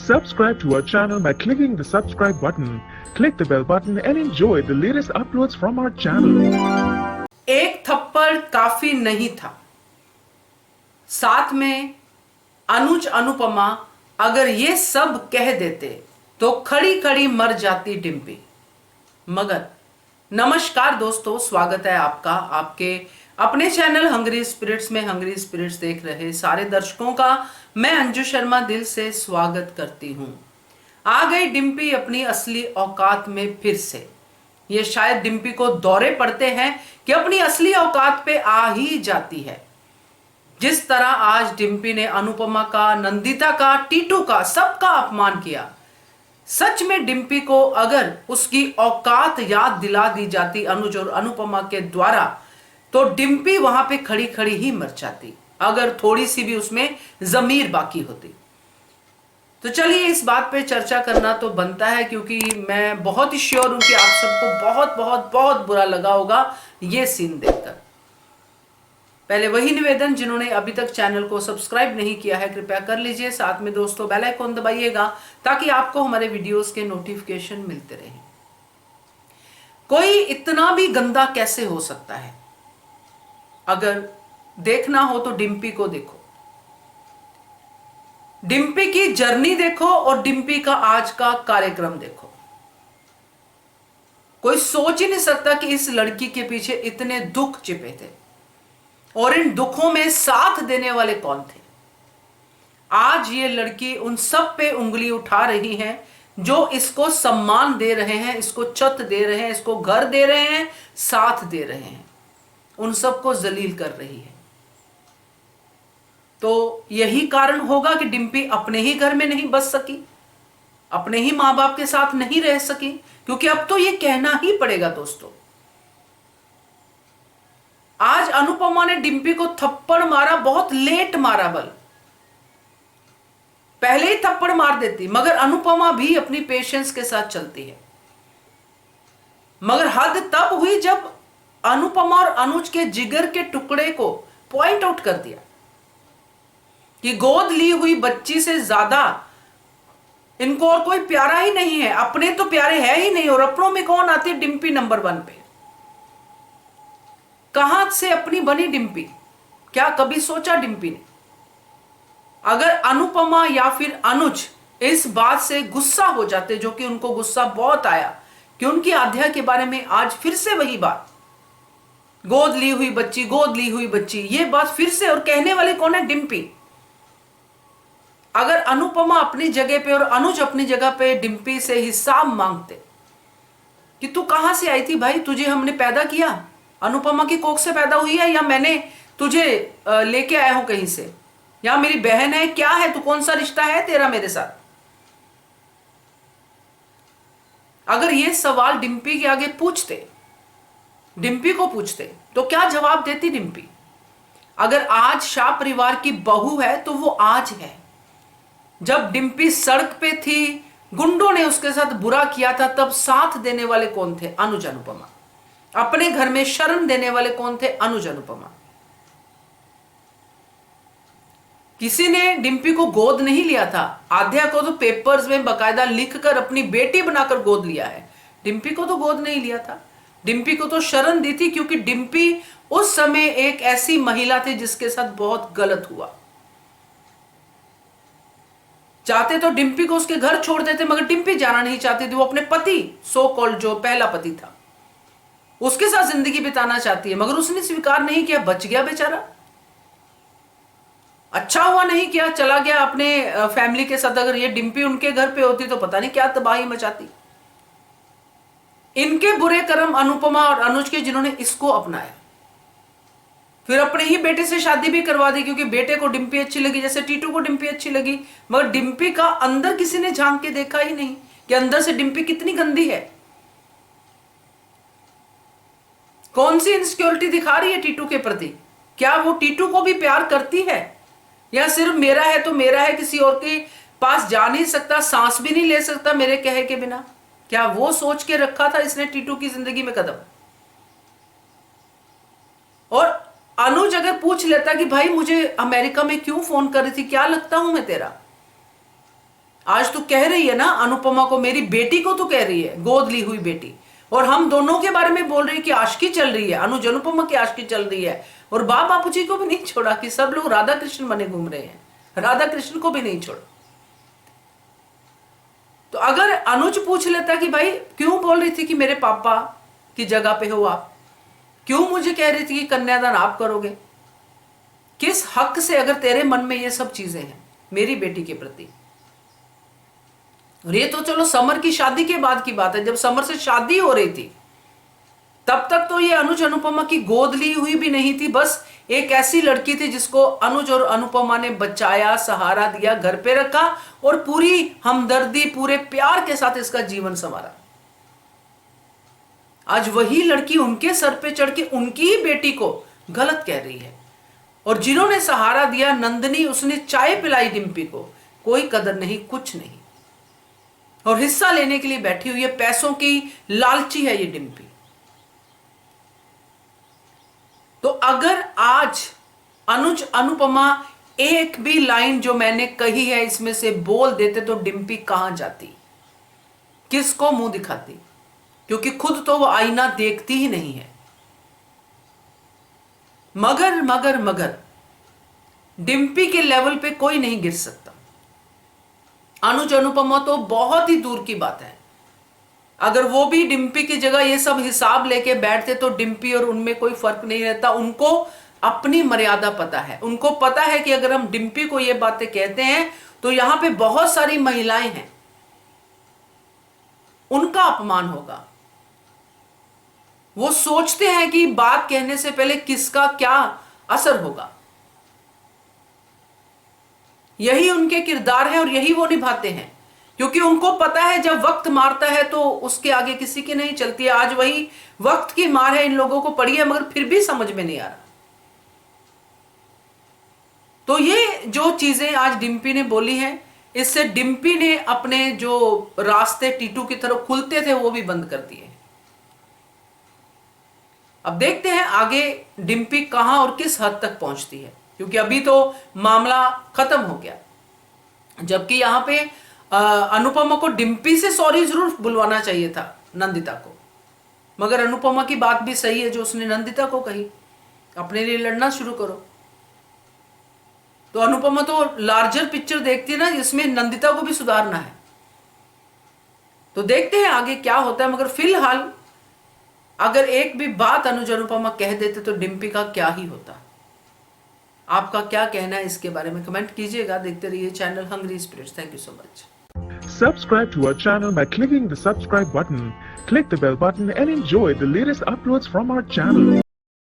Subscribe to our channel by clicking the subscribe button. Click the bell button and enjoy the latest uploads from our channel. एक थप्पड़ काफी नहीं था, साथ में अनुज अनुपमा अगर ये सब कह देते तो खड़ी खड़ी मर जाती डिम्पी। मगर नमस्कार दोस्तों, स्वागत है आपका आपके अपने चैनल हंग्री स्पिरिट्स में। हंग्री स्पिरिट्स देख रहे सारे दर्शकों का मैं अंजू शर्मा दिल से स्वागत करती हूं। आ गई डिम्पी अपनी असली औकात में फिर से। ये शायद डिम्पी को दौरे पड़ते हैं कि अपनी असली औकात पे आ ही जाती है। जिस तरह आज डिम्पी ने अनुपमा का, नंदिता का, टीटू का, सबका अपमान किया, सच में डिम्पी को अगर उसकी औकात याद दिला दी जाती अनुज और अनुपमा के द्वारा तो डिम्पी वहां पे खड़ी खड़ी ही मर जाती, अगर थोड़ी सी भी उसमें जमीर बाकी होती। तो चलिए इस बात पे चर्चा करना तो बनता है, क्योंकि मैं बहुत ही श्योर हूं कि आप सबको बहुत बहुत बहुत बुरा लगा होगा ये सीन देखकर। पहले वही निवेदन, जिन्होंने अभी तक चैनल को सब्सक्राइब नहीं किया है कृपया कर लीजिए, साथ में दोस्तों बेल आइकन दबाइएगा ताकि आपको हमारे वीडियोस के नोटिफिकेशन मिलते रहे। कोई इतना भी गंदा कैसे हो सकता है? अगर देखना हो तो डिम्पी को देखो, डिम्पी की जर्नी देखो और डिम्पी का आज का कार्यक्रम देखो। कोई सोच ही नहीं सकता कि इस लड़की के पीछे इतने दुख छिपे थे और इन दुखों में साथ देने वाले कौन थे। आज ये लड़की उन सब पे उंगली उठा रही है जो इसको सम्मान दे रहे हैं, इसको छत दे रहे हैं, इसको घर दे रहे हैं, साथ दे रहे हैं, उन सबको जलील कर रही है। तो यही कारण होगा कि डिम्पी अपने ही घर में नहीं बस सकी, अपने ही मां बाप के साथ नहीं रह सकी, क्योंकि अब तो ये कहना ही पड़ेगा दोस्तों। आज अनुपमा ने डिम्पी को थप्पड़ मारा, बहुत लेट मारा, बल पहले ही थप्पड़ मार देती, मगर अनुपमा भी अपनी पेशेंस के साथ चलती है। मगर हद तब हुई जब अनुपमा और अनुज के जिगर के टुकड़े को पॉइंट आउट कर दिया कि गोद ली हुई बच्ची से ज्यादा इनको और कोई प्यारा ही नहीं है, अपने तो प्यारे है ही नहीं, और अपनों में कौन आती है? डिम्पी नंबर 1 पे। कहां से अपनी बनी डिम्पी? क्या कभी सोचा डिम्पी ने? अगर अनुपमा या फिर अनुज इस बात से गुस्सा हो जाते, जो कि उनको गुस्सा बहुत आया कि उनकी आध्या के बारे में आज फिर से वही बात, गोद ली हुई बच्ची, गोद ली हुई बच्ची, ये बात फिर से, और कहने वाले कौन है? डिम्पी। अगर अनुपमा अपनी जगह पे और अनुज अपनी जगह पे डिम्पी से हिसाब मांगते कि तू कहां से आई थी भाई, तुझे हमने पैदा किया, अनुपमा की कोख से पैदा हुई है, या मैंने तुझे लेके आया हूं कहीं से, या मेरी बहन है, क्या है तू, कौन सा रिश्ता है तेरा मेरे साथ? अगर ये सवाल डिम्पी के आगे पूछते, डिम्पी को पूछते, तो क्या जवाब देती डिम्पी? अगर आज शाह परिवार की बहू है तो वो आज है। जब डिम्पी सड़क पे थी, गुंडों ने उसके साथ बुरा किया था, तब साथ देने वाले कौन थे? अनुज अनुपमा। अपने घर में शरण देने वाले कौन थे? अनुज अनुपमा। किसी ने डिम्पी को गोद नहीं लिया था। आध्या को तो पेपर्स में बकायदा लिखकर अपनी बेटी बनाकर गोद लिया है, डिम्पी को तो गोद नहीं लिया था। डिम्पी को तो शरण दी थी, क्योंकि डिम्पी उस समय एक ऐसी महिला थी जिसके साथ बहुत गलत हुआ। चाहते तो डिम्पी को उसके घर छोड़ देते, मगर डिम्पी जाना नहीं चाहती थी। वो अपने पति, सो कॉल्ड जो पहला पति था, उसके साथ जिंदगी बिताना चाहती है, मगर उसने स्वीकार नहीं किया, बच गया बेचारा। अच्छा हुआ नहीं किया, चला गया अपने फैमिली के साथ। अगर ये डिम्पी उनके घर पे होती तो पता नहीं क्या तबाही मचाती। इनके बुरे कर्म अनुपमा और अनुज के, जिन्होंने इसको अपनाया, फिर अपने ही बेटे से शादी भी करवा दी, क्योंकि बेटे को डिम्पी अच्छी लगी, जैसे टीटू को डिम्पी अच्छी लगी। मगर डिम्पी का अंदर किसी ने झांक के देखा ही नहीं कि अंदर से डिम्पी कितनी गंदी है, कौन सी इनसिक्योरिटी दिखा रही है टीटू के प्रति। क्या वो टीटू को भी प्यार करती है, या सिर्फ मेरा है तो मेरा है, किसी और के पास जा नहीं सकता, सांस भी नहीं ले सकता मेरे कहे के बिना? क्या वो सोच के रखा था इसने टीटू की जिंदगी में कदम? और अनुज अगर पूछ लेता कि भाई मुझे अमेरिका में क्यों फोन कर रही थी, क्या लगता हूं मैं तेरा, आज तू कह रही है ना अनुपमा को, मेरी बेटी को तू कह रही है, गोद ली हुई बेटी, और हम दोनों के बारे में बोल रही है कि आशिकी चल रही है, अनुज अनुपमा की आशिकी चल रही है, और बापू जी को भी नहीं छोड़ा कि सब लोग राधा कृष्ण बने घूम रहे हैं, राधा कृष्ण को भी नहीं छोड़ा। तो अगर अनुज पूछ लेता कि भाई क्यों बोल रही थी कि मेरे पापा की जगह पे हो आप, क्यों मुझे कह रही थी कि कन्यादान आप करोगे, किस हक से, अगर तेरे मन में ये सब चीजें हैं मेरी बेटी के प्रति। और ये तो चलो समर की शादी के बाद की बात है, जब समर से शादी हो रही थी तब तक तो ये अनुज अनुपमा की गोद ली हुई भी नहीं थी, बस एक ऐसी लड़की थी जिसको अनुज और अनुपमा ने बचाया, सहारा दिया, घर पे रखा और पूरी हमदर्दी, पूरे प्यार के साथ इसका जीवन संवारा। आज वही लड़की उनके सर पे चढ़ के उनकी ही बेटी को गलत कह रही है, और जिन्होंने सहारा दिया नंदिनी, उसने चाय पिलाई डिम्पी को, कोई कदर नहीं, कुछ नहीं, और हिस्सा लेने के लिए बैठी हुई है, पैसों की लालची है ये डिम्पी। तो अगर आज अनुज अनुपमा एक भी लाइन जो मैंने कही है इसमें से बोल देते तो डिम्पी कहां जाती, किसको मुंह दिखाती, क्योंकि खुद तो वो आईना देखती ही नहीं है। मगर मगर मगर डिम्पी के लेवल पे कोई नहीं गिर सकता। अनुज अनुपमा तो बहुत ही दूर की बात है। अगर वो भी डिम्पी की जगह ये सब हिसाब लेके बैठते तो डिम्पी और उनमें कोई फर्क नहीं रहता। उनको अपनी मर्यादा पता है, उनको पता है कि अगर हम डिम्पी को ये बातें कहते हैं तो यहां पे बहुत सारी महिलाएं हैं, उनका अपमान होगा। वो सोचते हैं कि बात कहने से पहले किसका क्या असर होगा, यही उनके किरदार है और यही वो निभाते हैं, क्योंकि उनको पता है जब वक्त मारता है तो उसके आगे किसी की नहीं चलती है। आज वही वक्त की मार है इन लोगों को पड़ी है, मगर फिर भी समझ में नहीं आ रहा। तो ये जो चीजें आज डिम्पी ने बोली हैं, इससे डिम्पी ने अपने जो रास्ते टीटू की तरफ खुलते थे वो भी बंद कर दिए। अब देखते हैं आगे डिम्पी कहां और किस हद तक पहुंचती है, क्योंकि अभी तो मामला खत्म हो गया। जबकि यहां पे अनुपमा को डिम्पी से सॉरी जरूर बुलवाना चाहिए था नंदिता को, मगर अनुपमा की बात भी सही है जो उसने नंदिता को कही, अपने लिए लड़ना शुरू करो। तो अनुपमा तो लार्जर पिक्चर देखती है ना, जिसमें नंदिता को भी सुधारना है। तो देखते हैं आगे क्या होता है, मगर फिलहाल अगर एक भी बात अनुज अनुपमा कह देते तो डिम्पी का क्या ही होता। आपका क्या कहना है इसके बारे में कमेंट कीजिएगा। देखते रहिए channel Hungry Spirits. Thank you so much. Subscribe to our channel by clicking the subscribe button. Click the bell button and enjoy the latest uploads from our channel.